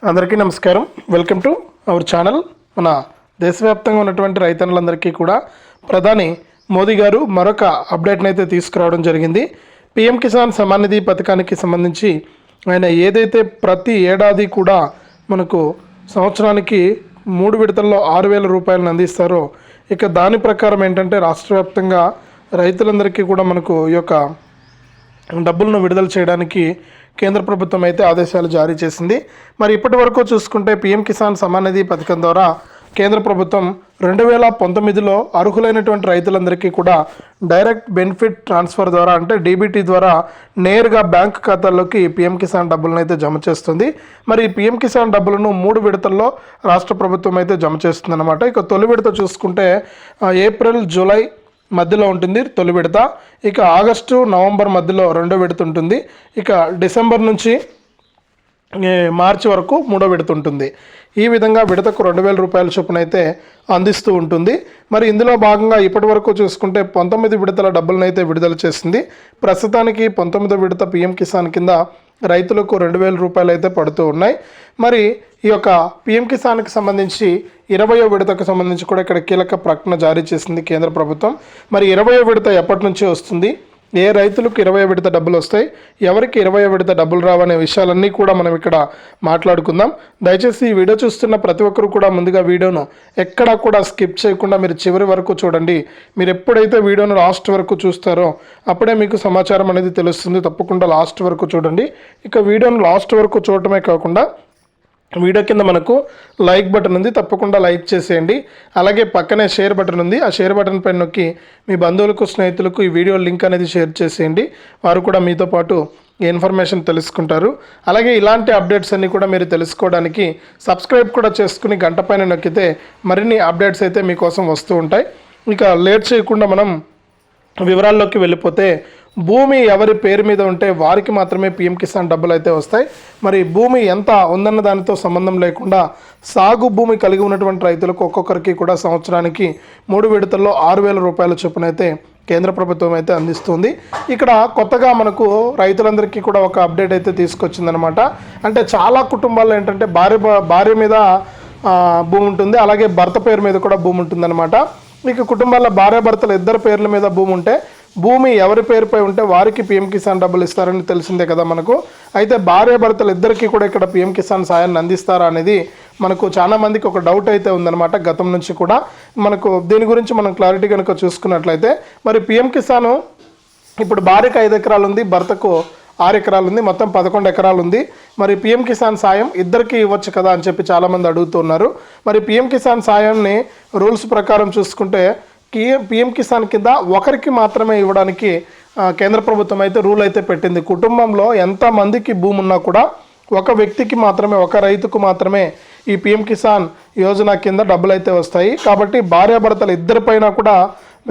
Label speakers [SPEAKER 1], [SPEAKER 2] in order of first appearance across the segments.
[SPEAKER 1] అందరికీ నమస్కారం. Welcome to our channel. మన దేశవ్యాప్తంగా ఉన్నటువంటి రైతన్నులందరికీ కూడా ప్రధాని మోదీ గారు మరొక అప్డేట్ని అయితే తీసుకురావడం జరిగింది. పీఎం కిసాన్ సమ్మాన్ నిధి పథకానికి సంబంధించి ఆయన ఏదైతే ప్రతి ఏడాది కూడా మనకు సంవత్సరానికి 3 విడతల్లో 6,000 రూపాయలను అందిస్తారో, ఇక దాని ప్రకారం ఏంటంటే రాష్ట్ర వ్యాప్తంగా రైతులందరికీ కూడా మనకు ఈ యొక్క డబ్బులను విడుదల చేయడానికి కేంద్ర ప్రభుత్వం అయితే ఆదేశాలు జారీ చేసింది. మరి ఇప్పటి వరకు చూసుకుంటే పీఎం కిసాన్ సమ్మాన్ నిధి పథకం ద్వారా కేంద్ర ప్రభుత్వం 2019లో అర్హులైనటువంటి రైతులందరికీ కూడా డైరెక్ట్ బెనిఫిట్ ట్రాన్స్ఫర్ ద్వారా, అంటే డీబీటీ ద్వారా నేరుగా బ్యాంక్ ఖాతాల్లోకి పీఎం కిసాన్ డబ్బులను అయితే జమ చేస్తుంది. మరి ఈ పీఎం కిసాన్ డబ్బులను 3 విడతల్లో రాష్ట్ర ప్రభుత్వం అయితే జమ చేస్తుంది అన్నమాట. ఇక తొలి విడత చూసుకుంటే ఏప్రిల్ జూలై మధ్యలో ఉంటుంది తొలి విడత. ఇక ఆగస్టు నవంబర్ మధ్యలో రెండో విడత ఉంటుంది. ఇక డిసెంబర్ నుంచి మార్చి వరకు మూడో విడత ఉంటుంది. ఈ విధంగా విడతకు 2,000 రూపాయల చొప్పున అయితే అందిస్తూ ఉంటుంది. మరి ఇందులో భాగంగా ఇప్పటి వరకు చూసుకుంటే 19 విడతల డబ్బులను అయితే విడుదల చేసింది. ప్రస్తుతానికి 19వ విడత పీఎం కిసాన్ కింద రైతులకు 2,000 రూపాయలు అయితే పడుతూ ఉన్నాయి. మరి ఈ యొక్క పీఎం కిసాన్కి సంబంధించి 20వ విడతకు సంబంధించి కూడా ఇక్కడ కీలక ప్రకటన జారీ చేసింది కేంద్ర ప్రభుత్వం. మరి 20వ విడత ఎప్పటి నుంచి వస్తుంది, ఏ రైతులకు 20వ విడత డబ్బులు వస్తాయి, ఎవరికి 20వ విడత డబ్బులు రావనే విషయాలన్నీ కూడా మనం ఇక్కడ మాట్లాడుకుందాం. దయచేసి ఈ వీడియో చూస్తున్న ప్రతి ఒక్కరు కూడా ముందుగా వీడియోను ఎక్కడా కూడా స్కిప్ చేయకుండా మీరు చివరి వరకు చూడండి. మీరు ఎప్పుడైతే వీడియోను లాస్ట్ వరకు చూస్తారో అప్పుడే మీకు సమాచారం అనేది తెలుస్తుంది. తప్పకుండా లాస్ట్ వరకు చూడండి. ఇక వీడియోను లాస్ట్ వరకు చూడటమే కాకుండా వీడియో కింద మనకు లైక్ బటన్ ఉంది, తప్పకుండా లైక్ చేసేయండి. అలాగే పక్కనే షేర్ బటన్ ఉంది, ఆ షేర్ బటన్ పైన నొక్కి మీ బంధువులకు స్నేహితులకు ఈ వీడియో లింక్ అనేది షేర్ చేసేయండి. వారు కూడా మీతో పాటు ఇన్ఫర్మేషన్ తెలుసుకుంటారు. అలాగే ఇలాంటి అప్డేట్స్ అన్నీ కూడా మీరు తెలుసుకోవడానికి సబ్స్క్రైబ్ కూడా చేసుకుని గంట పైన నొక్కితే మరిన్ని అప్డేట్స్ అయితే మీకోసం వస్తూ ఉంటాయి. ఇక లేట్ చేయకుండా మనం వివరాల్లోకి వెళ్ళిపోతే, భూమి ఎవరి పేరు మీద ఉంటే వారికి మాత్రమే పీఎం కిసాన్ డబ్బులు అయితే వస్తాయి. మరి భూమి ఎంత ఉందన్న దానితో సంబంధం లేకుండా సాగు భూమి కలిగి ఉన్నటువంటి రైతులకు ఒక్కొక్కరికి కూడా సంవత్సరానికి 3 విడతల్లో 6,000 రూపాయల చొప్పున అయితే కేంద్ర ప్రభుత్వం అయితే అందిస్తుంది. ఇక్కడ కొత్తగా మనకు రైతులందరికీ కూడా ఒక అప్డేట్ అయితే తీసుకొచ్చిందనమాట. అంటే చాలా కుటుంబాల్లో ఏంటంటే భార్య మీద భూమి ఉంటుంది, అలాగే భర్త పేరు మీద కూడా భూమి ఉంటుందన్నమాట. ఇక కుటుంబాల్లో భార్యాభర్తలు ఇద్దరు పేర్ల మీద భూమి ఉంటే, భూమి ఎవరి పేరుపై ఉంటే వారికి పీఎం కిసాన్ డబ్బులు ఇస్తారని తెలిసిందే కదా మనకు. అయితే భార్యాభర్తలు ఇద్దరికి కూడా ఇక్కడ పీఎం కిసాన్ సాయాన్ని అందిస్తారా అనేది మనకు చాలా మందికి ఒక డౌట్ అయితే ఉందన్నమాట. గతం నుంచి కూడా మనకు దీని గురించి మనం క్లారిటీ కనుక చూసుకున్నట్లయితే, మరి పీఎం కిసాన్ ఇప్పుడు భార్యకు 5 ఎకరాలు ఉంది, భర్తకు 6 ఎకరాలు ఉంది, మొత్తం 11 ఎకరాలు ఉంది. మరి పీఎం కిసాన్ సాయం ఇద్దరికి ఇవ్వచ్చు కదా అని చెప్పి చాలామంది అడుగుతున్నారు. మరి పీఎం కిసాన్ సాయంని రూల్స్ ప్రకారం చూసుకుంటే పీఎం కిసాన్ కింద ఒకరికి మాత్రమే ఇవ్వడానికి కేంద్ర ప్రభుత్వం అయితే రూల్ అయితే పెట్టింది. కుటుంబంలో ఎంతమందికి భూమి ఉన్నా కూడా ఒక వ్యక్తికి మాత్రమే, ఒక రైతుకు మాత్రమే ఈ పీఎం కిసాన్ యోజన కింద డబ్బులు అయితే వస్తాయి. కాబట్టి భార్యాభర్తలు ఇద్దరిపైన కూడా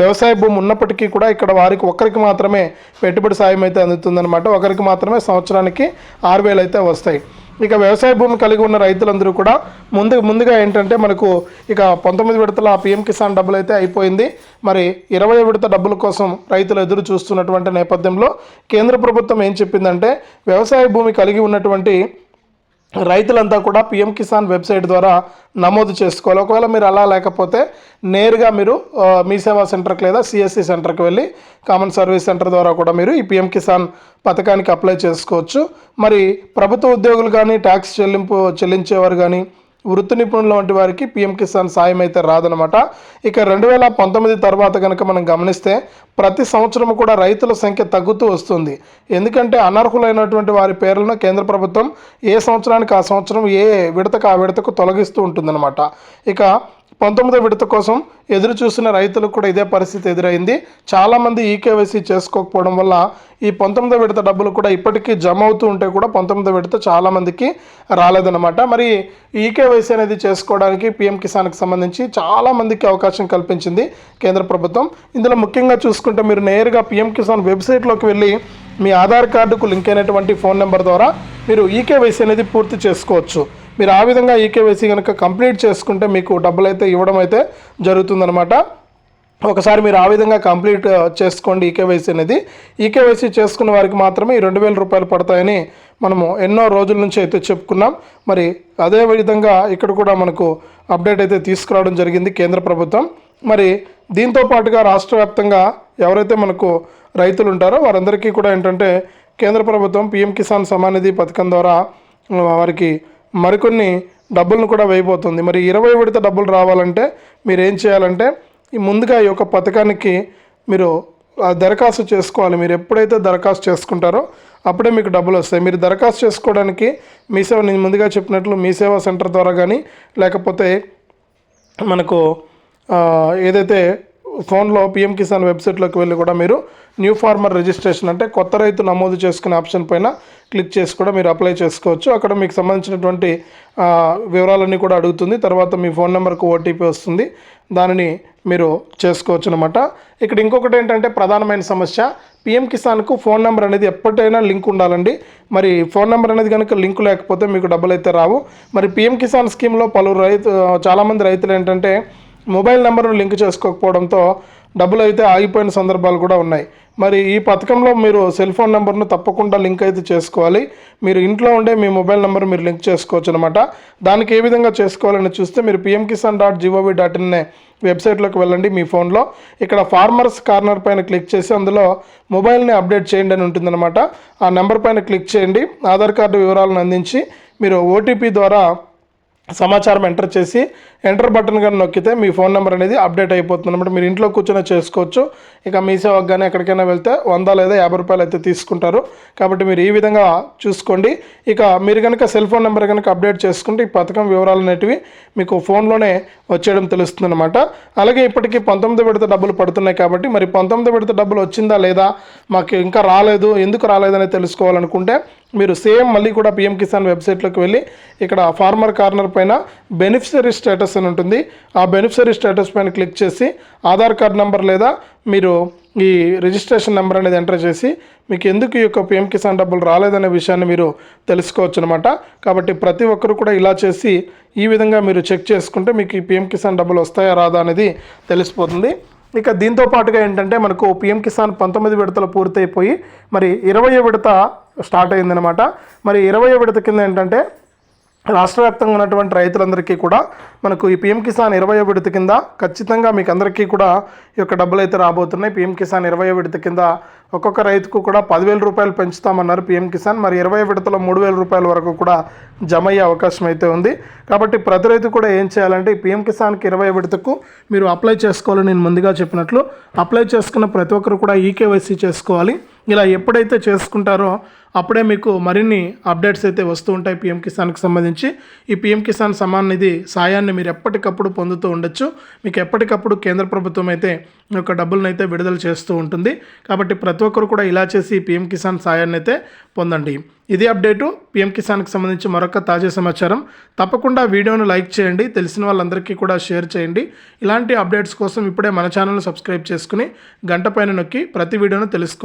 [SPEAKER 1] వ్యవసాయ భూమి ఉన్నప్పటికీ కూడా ఇక్కడ వారికి ఒకరికి మాత్రమే పెట్టుబడి సాయం అయితే అందుతుందన్నమాట. ఒకరికి మాత్రమే సంవత్సరానికి 6,000 అయితే వస్తాయి. ఇక వ్యవసాయ భూమి కలిగి ఉన్న రైతులందరూ కూడా ముందుగా ఏంటంటే మనకు ఇక 19 విడతల పీఎం కిసాన్ డబ్బులు అయితే అయిపోయింది. మరి 20వ విడత డబ్బుల కోసం రైతులు ఎదురు చూస్తున్నటువంటి నేపథ్యంలో కేంద్ర ప్రభుత్వం ఏం చెప్పిందంటే, వ్యవసాయ భూమి కలిగి ఉన్నటువంటి రైతులంతా కూడా పీఎం కిసాన్ వెబ్సైట్ ద్వారా నమోదు చేసుకోవాలి. ఒకవేళ మీరు అలా లేకపోతే నేరుగా మీరు మీ సేవా సెంటర్కి లేదా సిఎస్సి సెంటర్కి వెళ్ళి కామన్ సర్వీస్ సెంటర్ ద్వారా కూడా మీరు ఈ పీఎం కిసాన్ పథకానికి అప్లై చేసుకోవచ్చు. మరి ప్రభుత్వ ఉద్యోగులు కానీ, ట్యాక్స్ చెల్లించేవారు కానీ, వృత్తి నిపుణుల వంటి వారికి పీఎం కిసాన్ సాయం అయితే రాదనమాట. ఇక 2019 తర్వాత కనుక మనం గమనిస్తే ప్రతి సంవత్సరం కూడా రైతుల సంఖ్య తగ్గుతూ వస్తుంది. ఎందుకంటే అనర్హులైనటువంటి వారి పేర్లను కేంద్ర ప్రభుత్వం ఏ సంవత్సరానికి ఆ సంవత్సరం, ఏ విడతకు ఆ విడతకు తొలగిస్తూ ఉంటుందన్నమాట. ఇక 19వ విడత కోసం ఎదురు చూసిన రైతులకు కూడా ఇదే పరిస్థితి ఎదురైంది. చాలామంది ఈకేవైసీ చేసుకోకపోవడం వల్ల ఈ 19వ విడత డబ్బులు కూడా ఇప్పటికీ జమ అవుతూ ఉంటే కూడా 19వ విడత చాలామందికి రాలేదన్నమాట. మరి ఈకేవైసీ అనేది చేసుకోవడానికి పీఎం కిసాన్కి సంబంధించి చాలామందికి అవకాశం కల్పించింది కేంద్ర ప్రభుత్వం. ఇందులో ముఖ్యంగా చూసుకుంటే మీరు నేరుగా పీఎం కిసాన్ వెబ్సైట్లోకి వెళ్ళి మీ ఆధార్ కార్డుకు లింక్ అయినటువంటి ఫోన్ నెంబర్ ద్వారా మీరు ఈకేవైసీ అనేది పూర్తి చేసుకోవచ్చు. మీరు ఆ విధంగా ఈకేవైసీ కనుక కంప్లీట్ చేసుకుంటే మీకు డబ్బులు అయితే ఇవ్వడం అయితే జరుగుతుందన్నమాట. ఒకసారి మీరు ఆ విధంగా కంప్లీట్ చేసుకోండి ఈకేవైసీ అనేది. ఈకేవైసీ చేసుకున్న వారికి మాత్రమే ఈ 2,000 రూపాయలు పడతాయని మనము ఎన్నో రోజుల నుంచి అయితే చెప్పుకున్నాం. మరి అదే విధంగా ఇక్కడ కూడా మనకు అప్డేట్ అయితే తీసుకురావడం జరిగింది కేంద్ర ప్రభుత్వం. మరి దీంతో పాటుగా రాష్ట్ర వ్యాప్తంగా ఎవరైతే మనకు రైతులు ఉంటారో వారందరికీ కూడా ఏంటంటే కేంద్ర ప్రభుత్వం పిఎం కిసాన్ సమ్మాన్ నిధి పథకం ద్వారా వారికి మరికొన్ని డబ్బులను కూడా వేయబోతుంది. మరి 20 విడత డబ్బులు రావాలంటే మీరు ఏం చేయాలంటే ముందుగా ఈ యొక్క పథకానికి మీరు దరఖాస్తు చేసుకోవాలి. మీరు ఎప్పుడైతే దరఖాస్తు చేసుకుంటారో అప్పుడే మీకు డబ్బులు వస్తాయి. మీరు దరఖాస్తు చేసుకోవడానికి మీ సేవ, నేను ముందుగా చెప్పినట్లు మీ సేవా సెంటర్ ద్వారా కానీ లేకపోతే మనకు ఏదైతే ఫోన్లో పిఎం కిసాన్ వెబ్సైట్లోకి వెళ్ళి కూడా మీరు న్యూ ఫార్మర్ రిజిస్ట్రేషన్ అంటే కొత్త రైతు నమోదు చేసుకునే ఆప్షన్ పైన క్లిక్ చేసి కూడా మీరు అప్లై చేసుకోవచ్చు. అక్కడ మీకు సంబంధించినటువంటి వివరాలన్నీ కూడా అడుగుతుంది. తర్వాత మీ ఫోన్ నెంబర్కు ఓటీపీ వస్తుంది, దానిని మీరు చేసుకోవచ్చు అనమాట. ఇక్కడ ఇంకొకటి ఏంటంటే ప్రధానమైన సమస్య, పిఎం కిసాన్కు ఫోన్ నెంబర్ అనేది ఎప్పటికైనా లింక్ ఉండాలండి. మరి ఫోన్ నెంబర్ అనేది కనుక లింక్ లేకపోతే మీకు డబ్బులు అయితే రావు. మరి పిఎం కిసాన్ స్కీమ్లో చాలామంది రైతులు ఏంటంటే మొబైల్ నెంబర్ను లింక్ చేసుకోకపోవడంతో డబ్బులు అయితే ఆగిపోయిన సందర్భాలు కూడా ఉన్నాయి. మరి ఈ పథకంలో మీరు సెల్ ఫోన్ నెంబర్ను తప్పకుండా లింక్ అయితే చేసుకోవాలి. మీరు ఇంట్లో ఉండే మీ మొబైల్ నెంబర్ మీరు లింక్ చేసుకోవచ్చు అనమాట. దానికి ఏ విధంగా చేసుకోవాలని చూస్తే మీరు pmkisan.gov.in అనే వెబ్సైట్లోకి వెళ్ళండి. మీ ఫోన్లో ఇక్కడ ఫార్మర్స్ కార్నర్ పైన క్లిక్ చేసి అందులో మొబైల్ని అప్డేట్ చేయండి అని ఉంటుందన్నమాట. ఆ నెంబర్ పైన క్లిక్ చేయండి. ఆధార్ కార్డు వివరాలను అందించి మీరు ఓటీపీ ద్వారా సమాచారం ఎంటర్ చేసి ఎంటర్ బటన్ కానీ నొక్కితే మీ ఫోన్ నెంబర్ అనేది అప్డేట్ అయిపోతుంది అనమాట. మీరు ఇంట్లో కూర్చొని చేసుకోవచ్చు. ఇక మీ సేవకు కానీ ఎక్కడికైనా వెళ్తే 100 లేదా 50 రూపాయలు అయితే తీసుకుంటారు. కాబట్టి మీరు ఈ విధంగా చూసుకోండి. ఇక మీరు కనుక సెల్ ఫోన్ నెంబర్ కనుక అప్డేట్ చేసుకుంటే ఈ పథకం వివరాలు అనేటివి మీకు ఫోన్లోనే వచ్చేయడం తెలుస్తుంది అనమాట. అలాగే ఇప్పటికీ 19 విడత డబ్బులు పడుతున్నాయి కాబట్టి మరి 19 విడత డబ్బులు వచ్చిందా లేదా, మాకు ఇంకా రాలేదు, ఎందుకు రాలేదని తెలుసుకోవాలనుకుంటే మీరు సేమ్ మళ్ళీ కూడా పిఎం కిసాన్ వెబ్సైట్లోకి వెళ్ళి ఇక్కడ ఫార్మర్ కార్నర్ పైన బెనిఫిషరీ స్టేటస్ అని ఉంటుంది. ఆ బెనిఫిషరీ స్టేటస్ పైన క్లిక్ చేసి ఆధార్ కార్డ్ నెంబర్ లేదా మీరు ఈ రిజిస్ట్రేషన్ నెంబర్ అనేది ఎంటర్ చేసి మీకు ఎందుకు ఈ యొక్క పిఎం కిసాన్ డబ్బులు రాలేదనే విషయాన్ని మీరు తెలుసుకోవచ్చు అనమాట. కాబట్టి ప్రతి ఒక్కరు కూడా ఇలా చేసి ఈ విధంగా మీరు చెక్ చేసుకుంటే మీకు ఈ పిఎం కిసాన్ డబ్బులు వస్తాయా రాదా అనేది తెలిసిపోతుంది. ఇక దీంతో పాటుగా ఏంటంటే మనకు పిఎం కిసాన్ 19 విడతలు పూర్తయిపోయి మరి 20వ విడత స్టార్ట్ అయిందనమాట. మరి 20వ విడత కింద ఏంటంటే రాష్ట్ర వ్యాప్తంగా ఉన్నటువంటి రైతులందరికీ కూడా మనకు ఈ పిఎం కిసాన్ 20వ విడత కింద ఖచ్చితంగా మీకు అందరికీ కూడా ఈ యొక్క డబ్బులు అయితే రాబోతున్నాయి. పిఎం కిసాన్ 20వ విడత కింద ఒక్కొక్క రైతుకు కూడా 10,000 రూపాయలు పెంచుతామన్నారు పిఎం కిసాన్. మరి 20వ విడతలో 3,000 రూపాయల వరకు కూడా జమ అయ్యే అవకాశం అయితే ఉంది. కాబట్టి ప్రతి రైతు కూడా ఏం చేయాలంటే ఈ పిఎం కిసాన్కి 20వ విడతకు మీరు అప్లై చేసుకోవాలని నేను ముందుగా చెప్పినట్లు అప్లై చేసుకున్న ప్రతి ఒక్కరు కూడా ఈకేవైసీ చేసుకోవాలి. ఇలా ఎప్పుడైతే చేసుకుంటారో అప్పుడే మీకు మరిన్ని అప్డేట్స్ అయితే వస్తూ ఉంటాయి పిఎం కిసాన్కి సంబంధించి. ఈ పిఎం కిసాన్ సమ్మాన్ నిధి సాయాన్ని మీరు ఎప్పటికప్పుడు పొందుతూ ఉండొచ్చు. మీకు ఎప్పటికప్పుడు కేంద్ర ప్రభుత్వం అయితే ఈ యొక్క డబ్బులను అయితే విడుదల చేస్తూ ఉంటుంది. కాబట్టి ప్రతి ఒక్కరు కూడా ఇలా చేసి పిఎం కిసాన్ సాయాన్ని అయితే పొందండి. ఇది అప్డేటు పిఎం కిసాన్కి సంబంధించి మరొక తాజా సమాచారం. తప్పకుండా వీడియోను లైక్ చేయండి, తెలిసిన వాళ్ళందరికీ కూడా షేర్ చేయండి. ఇలాంటి అప్డేట్స్ కోసం ఇప్పుడే మన ఛానల్ను సబ్స్క్రైబ్ చేసుకుని గంట పైన నొక్కి ప్రతి వీడియోను తెలుసుకోండి.